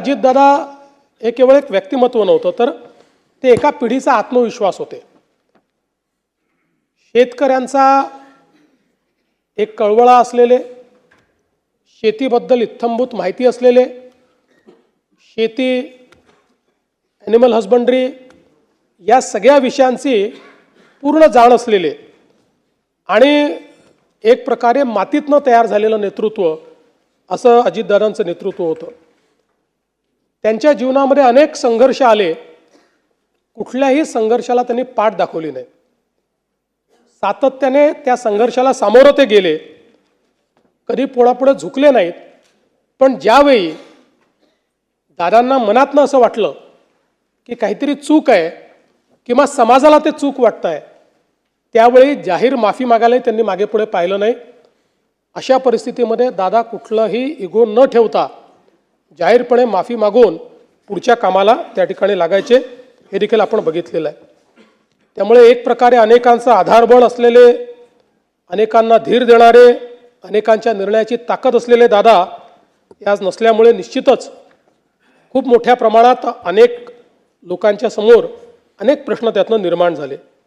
अजितदादा हे केवळ एक व्यक्तिमत्व नव्हतं, तर ते एका पिढीचा आत्मविश्वास होते. शेतकऱ्यांचा एक कळवळा असलेले, शेतीबद्दल इत्थंभूत माहिती असलेले, शेती, ॲनिमल हजबंड्री या सगळ्या विषयांची पूर्ण जाण असलेले आणि एक प्रकारे मातीतनं तयार झालेलं नेतृत्व असं अजितदादांचं नेतृत्व होतं. त्यांच्या जीवनामध्ये अनेक संघर्ष आले, कुठल्याही संघर्षाला त्यांनी पाठ दाखवली नाही. सातत्याने त्या संघर्षाला सामोरं ते गेले, कधी पोळापुढे झुकले नाहीत. पण ज्यावेळी दादांना मनातनं असं वाटलं की काहीतरी चूक आहे किंवा समाजाला ते चूक वाटतं आहे, त्यावेळी जाहीर माफी मागायलाही त्यांनी मागे पुढे पाहिलं नाही. अशा परिस्थितीमध्ये दादा कुठलाही इगो न ठेवता जाहीरपणे माफी मागून पुढच्या कामाला त्या ठिकाणी लागायचे, हे देखील आपण बघितलेलं आहे. त्यामुळे एक प्रकारे अनेकांचा आधारबळ असलेले, अनेकांना धीर देणारे, अनेकांच्या निर्णयाची ताकद असलेले दादा आज नसल्यामुळे निश्चितच खूप मोठ्या प्रमाणात अनेक लोकांच्या समोर अनेक प्रश्न त्यातनं निर्माण झाले.